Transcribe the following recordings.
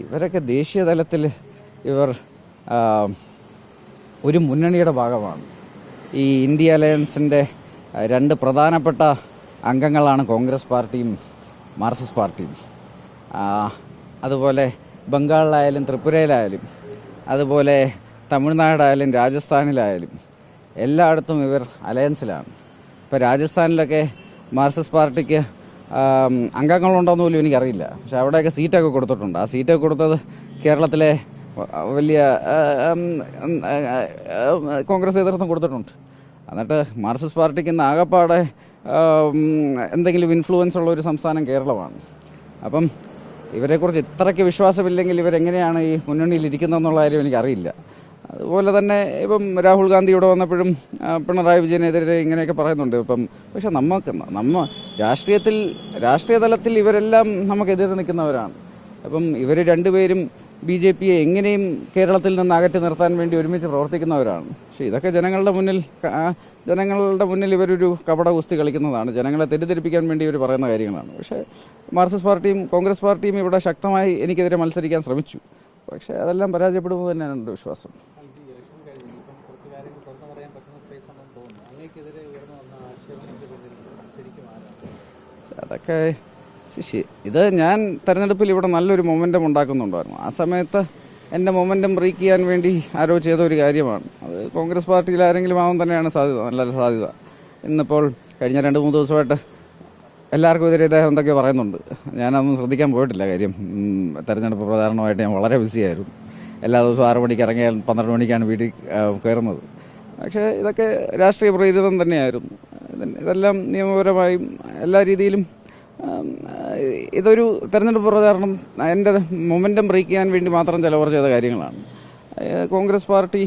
ഇവരൊക്കെ ദേശീയ തലത്തിൽ ഇവർ ഒരു മുന്നണിയുടെ ഭാഗമാണ്. ഈ ഇന്ത്യ അലയൻസിൻ്റെ രണ്ട് പ്രധാനപ്പെട്ട അംഗങ്ങളാണ് കോൺഗ്രസ് പാർട്ടിയും മാർക്സിസ്റ്റ് പാർട്ടിയും. അതുപോലെ ബംഗാളിലായാലും ത്രിപുരയിലായാലും അതുപോലെ തമിഴ്നാടായാലും രാജസ്ഥാനിലായാലും എല്ലായിടത്തും ഇവർ അലയൻസിലാണ്. ഇപ്പോൾ രാജസ്ഥാനിലൊക്കെ മാർക്സിസ്റ്റ് പാർട്ടിക്ക് അംഗങ്ങളുണ്ടോയെന്ന് പോലും എനിക്കറിയില്ല. പക്ഷെ അവിടെയൊക്കെ സീറ്റൊക്കെ കൊടുത്തിട്ടുണ്ട്. ആ സീറ്റൊക്കെ കൊടുത്തത് കേരളത്തിലെ വലിയ കോൺഗ്രസ് നേതൃത്വം കൊടുത്തിട്ടുണ്ട്. എന്നിട്ട് മാർക്സിസ്റ്റ് പാർട്ടിക്ക് ഇന്ന് ആകെപ്പാടെ എന്തെങ്കിലും ഇൻഫ്ലുവൻസ് ഉള്ള ഒരു സംസ്ഥാനം കേരളമാണ്. അപ്പം ഇവരെക്കുറിച്ച് ഇത്രയ്ക്ക് വിശ്വാസമില്ലെങ്കിൽ ഇവരെങ്ങനെയാണ് ഈ മുന്നണിയിൽ ഇരിക്കുന്നതെന്നുള്ള കാര്യം എനിക്കറിയില്ല. അതുപോലെ തന്നെ ഇപ്പം രാഹുൽ ഗാന്ധി ഇവിടെ വന്നപ്പോഴും പിണറായി വിജയനെതിരെ ഇങ്ങനെയൊക്കെ പറയുന്നുണ്ട്. പക്ഷെ രാഷ്ട്രീയ തലത്തിൽ ഇവരെല്ലാം നമുക്കെതിരെ നിൽക്കുന്നവരാണ്. ഇവർ രണ്ടുപേരും BJPയെ എങ്ങനെയും കേരളത്തിൽ നിന്ന് അകറ്റി നിർത്താൻ വേണ്ടി ഒരുമിച്ച് പ്രവർത്തിക്കുന്നവരാണ്. പക്ഷെ ഇതൊക്കെ ജനങ്ങളുടെ മുന്നിൽ ഇവരൊരു കപട കുസ്തി കളിക്കുന്നതാണ്. ജനങ്ങളെ തെറ്റിദ്ധരിപ്പിക്കാൻ വേണ്ടി ഇവർ പറയുന്ന കാര്യങ്ങളാണ്. പക്ഷേ മാർക്സിസ്റ്റ് പാർട്ടിയും കോൺഗ്രസ് പാർട്ടിയും ഇവിടെ ശക്തമായി എനിക്കെതിരെ മത്സരിക്കാൻ ശ്രമിച്ചു. പക്ഷേ അതെല്ലാം പരാജയപ്പെടുമെന്ന് തന്നെയാണ് എൻ്റെ വിശ്വാസം. അതൊക്കെ ഇത് ഞാൻ തെരഞ്ഞെടുപ്പിൽ ഇവിടെ നല്ലൊരു മൊമെൻറ്റം ഉണ്ടാക്കുന്നുണ്ടായിരുന്നു. ആ സമയത്ത് എൻ്റെ മൊമെൻറ്റം ബ്രേക്ക് ചെയ്യാൻ വേണ്ടി ആരോ ചെയ്ത ഒരു കാര്യമാണ്. അത് കോൺഗ്രസ് പാർട്ടിയിൽ ആരെങ്കിലും ആവാൻ തന്നെയാണ് നല്ല സാധ്യത. ഇന്നിപ്പോൾ കഴിഞ്ഞ 2-3 ദിവസമായിട്ട് എല്ലാവർക്കും എതിരെ ഇദ്ദേഹം എന്തൊക്കെയോ പറയുന്നുണ്ട്. ഞാനതൊന്നും ശ്രദ്ധിക്കാൻ പോയിട്ടില്ല. കാര്യം തെരഞ്ഞെടുപ്പ് പ്രചാരണമായിട്ട് ഞാൻ വളരെ ബിസിയായിരുന്നു. എല്ലാ ദിവസവും 6 മണിക്ക് ഇറങ്ങിയാൽ 12 മണിക്കാണ് വീട്ടിൽ കയറുന്നത്. പക്ഷേ ഇതൊക്കെ രാഷ്ട്രീയ പ്രേരിതം തന്നെയായിരുന്നു. ഇതെല്ലാം നിയമപരമായും എല്ലാ രീതിയിലും ഇതൊരു തെരഞ്ഞെടുപ്പ് പ്രചാരണം എൻ്റെ മൊമെൻറ്റം ബ്രേക്ക് ചെയ്യാൻ വേണ്ടി മാത്രം ചിലവർ ചെയ്ത കാര്യങ്ങളാണ്. കോൺഗ്രസ് പാർട്ടി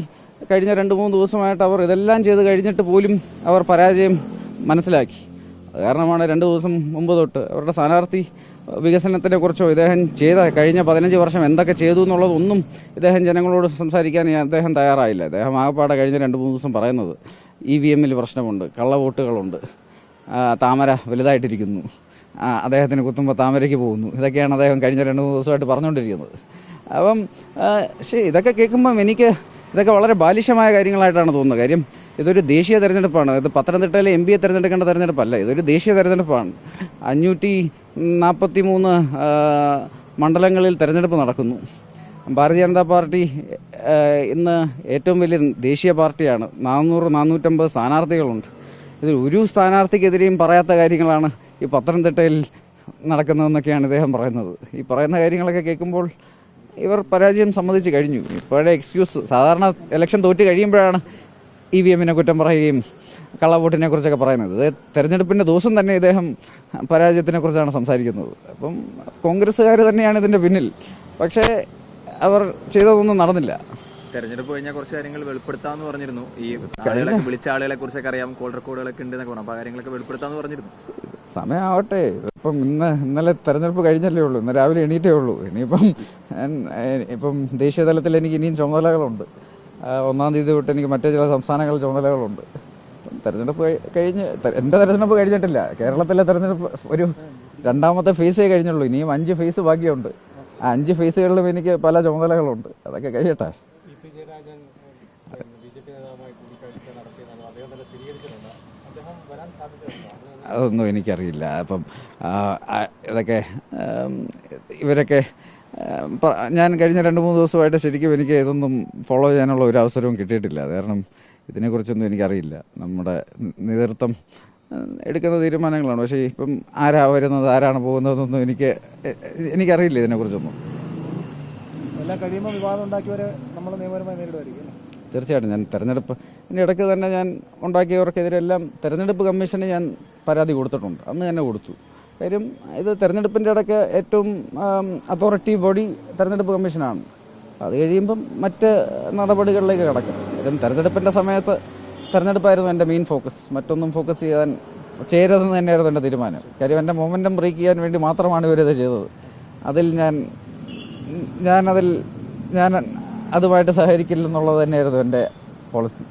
കഴിഞ്ഞ 2-3 ദിവസമായിട്ട് അവർ ഇതെല്ലാം ചെയ്ത് കഴിഞ്ഞിട്ട് പോലും അവർ പരാജയം മനസ്സിലാക്കി. അത് കാരണമാണ് 2 ദിവസം മുമ്പ് തൊട്ട് അവരുടെ സ്ഥാനാർത്ഥി വികസനത്തിനെ കുറിച്ചോ ഇദ്ദേഹം ചെയ്ത കഴിഞ്ഞ 15 വർഷം എന്തൊക്കെ ചെയ്തു എന്നുള്ളതൊന്നും ഇദ്ദേഹം ജനങ്ങളോട് സംസാരിക്കാൻ അദ്ദേഹം തയ്യാറായില്ല. അദ്ദേഹം ആകപ്പാടെ കഴിഞ്ഞ 2-3 ദിവസം പറയുന്നത് EVM-ൽ പ്രശ്നമുണ്ട്, കള്ളവോട്ടുകളുണ്ട്, താമര വലുതായിട്ടിരിക്കുന്നു, അദ്ദേഹത്തിന് കുത്തുമ്പോൾ താമരയ്ക്ക് പോകുന്നു. ഇതൊക്കെയാണ് അദ്ദേഹം കഴിഞ്ഞ 2-3 ദിവസമായിട്ട് പറഞ്ഞുകൊണ്ടിരിക്കുന്നത്. ശരി, ഇതൊക്കെ കേൾക്കുമ്പം എനിക്ക് ഇതൊക്കെ വളരെ ബാലിശമായ കാര്യങ്ങളായിട്ടാണ് തോന്നുന്നത്. കാര്യം ഇതൊരു ദേശീയ തെരഞ്ഞെടുപ്പാണ്. ഇത് പത്തനംതിട്ടയിലെ MP തിരഞ്ഞെടുക്കേണ്ട തെരഞ്ഞെടുപ്പല്ല. ഇതൊരു ദേശീയ തെരഞ്ഞെടുപ്പാണ്. 543 മണ്ഡലങ്ങളിൽ തെരഞ്ഞെടുപ്പ് നടക്കുന്നു. ഭാരതീയ ജനതാ പാർട്ടി ഇന്ന് ഏറ്റവും വലിയ ദേശീയ പാർട്ടിയാണ്. 400-450 സ്ഥാനാർത്ഥികളുണ്ട്. ഇതിൽ ഒരു സ്ഥാനാർത്ഥിക്കെതിരെയും പറയാത്ത കാര്യങ്ങളാണ് ഈ പത്തനംതിട്ടയിൽ നടക്കുന്നതെന്നൊക്കെയാണ് ഇദ്ദേഹം പറയുന്നത്. ഈ പറയുന്ന കാര്യങ്ങളൊക്കെ കേൾക്കുമ്പോൾ ഇവർ പരാജയം സമ്മതിച്ച് കഴിഞ്ഞു. ഇപ്പോഴേ എക്സ്ക്യൂസ് സാധാരണ ഇലക്ഷൻ തോറ്റ് കഴിയുമ്പോഴാണ് EVM-നെ കുറ്റം പറയുകയും കള്ളവോട്ടിനെ കുറിച്ചൊക്കെ പറയുന്നത്. ഇത് തെരഞ്ഞെടുപ്പിൻ്റെ ദിവസം തന്നെ ഇദ്ദേഹം പരാജയത്തിനെ കുറിച്ചാണ് സംസാരിക്കുന്നത്. കോൺഗ്രസ്സുകാർ തന്നെയാണ് ഇതിൻ്റെ പിന്നിൽ. പക്ഷേ അവർ ചെയ്തതൊന്നും നടന്നില്ല. തെരഞ്ഞെടുപ്പ് കഴിഞ്ഞാൽ കുറച്ച് കാര്യങ്ങൾ വെളിപ്പെടുത്താമെന്ന് പറഞ്ഞിരുന്നു. ഈ ആളുകളൊക്കെ വിളിച്ച ആളുകളെ കുറിച്ചൊക്കെ അറിയാം, കോൾ റെക്കോർഡുകളൊക്കെ ഉണ്ട് എന്നൊക്കെ പറഞ്ഞു. അപ്പോൾ കാര്യങ്ങളൊക്കെ വെളിപ്പെടുത്താമെന്ന് പറഞ്ഞിരുന്നു. സമയമാവട്ടെ. ഇന്നലെ തെരഞ്ഞെടുപ്പ് കഴിഞ്ഞല്ലേ ഉള്ളൂ. ഇന്ന് രാവിലെ എണീറ്റേ ഉള്ളൂ. ഇപ്പം ദേശീയ തലത്തിൽ എനിക്ക് ഇനിയും ചുമതലകളുണ്ട്. 1-ാം തീയതി തൊട്ട് എനിക്ക് മറ്റു ചില സംസ്ഥാനങ്ങളിൽ ചുമതലകളുണ്ട്. തെരഞ്ഞെടുപ്പ് എൻ്റെ തെരഞ്ഞെടുപ്പ് കഴിഞ്ഞിട്ടില്ല. കേരളത്തിലെ തെരഞ്ഞെടുപ്പ് ഒരു 2ാമത്തെ ഫേസേ കഴിഞ്ഞുള്ളൂ. ഇനിയും 5 ഫേസ് ബാക്കിയുണ്ട്. ആ 5 ഫേസുകളിലും എനിക്ക് പല ചുമതലകളുണ്ട്. അതൊക്കെ കഴിയട്ടെ. അതൊന്നും എനിക്കറിയില്ല. ഇതൊക്കെ ഇവരൊക്കെ ഞാൻ കഴിഞ്ഞ 2-3 ദിവസമായിട്ട് ശരിക്കും എനിക്ക് ഇതൊന്നും ഫോളോ ചെയ്യാനുള്ള ഒരു അവസരവും കിട്ടിയിട്ടില്ല. കാരണം ഇതിനെക്കുറിച്ചൊന്നും എനിക്കറിയില്ല. നമ്മുടെ നേതൃത്വം എടുക്കുന്ന തീരുമാനങ്ങളാണ്. പക്ഷേ ഇപ്പം ആരാ വരുന്നത്, ആരാണ് പോകുന്നതെന്നൊന്നും എനിക്കറിയില്ല ഇതിനെക്കുറിച്ചൊന്നും. എല്ലാം കഴിയുമ്പോൾ വിവാദം ഉണ്ടാക്കിയവരെ നമ്മൾ നിയമപരമായി നേരിടുമായിരിക്കും. തീർച്ചയായിട്ടും ഞാൻ ഇതിൻ്റെ ഇടയ്ക്ക് തന്നെ ഞാൻ ഉണ്ടാക്കിയവർക്കെതിരെല്ലാം തെരഞ്ഞെടുപ്പ് കമ്മീഷന് ഞാൻ പരാതി കൊടുത്തിട്ടുണ്ട്. അന്ന് തന്നെ കൊടുത്തു. കാര്യം ഇത് തെരഞ്ഞെടുപ്പിൻ്റെ ഇടയ്ക്ക് ഏറ്റവും അതോറിറ്റി ബോഡി തെരഞ്ഞെടുപ്പ് കമ്മീഷനാണ്. അത് കഴിയുമ്പം മറ്റ് നടപടികളിലേക്ക് കടക്കും. കാര്യം തെരഞ്ഞെടുപ്പിൻ്റെ സമയത്ത് തെരഞ്ഞെടുപ്പായിരുന്നു എൻ്റെ മെയിൻ ഫോക്കസ്. മറ്റൊന്നും ഫോക്കസ് ചെയ്യരുതെന്ന് തന്നെയായിരുന്നു എൻ്റെ തീരുമാനം. കാര്യം എൻ്റെ മൊമെൻറ്റം ബ്രേക്ക് ചെയ്യാൻ വേണ്ടി മാത്രമാണ് ഇവരിത് ചെയ്തത്. ഞാൻ അതുമായിട്ട് സഹകരിക്കില്ലെന്നുള്ളത് തന്നെയായിരുന്നു എൻ്റെ പോളിസി.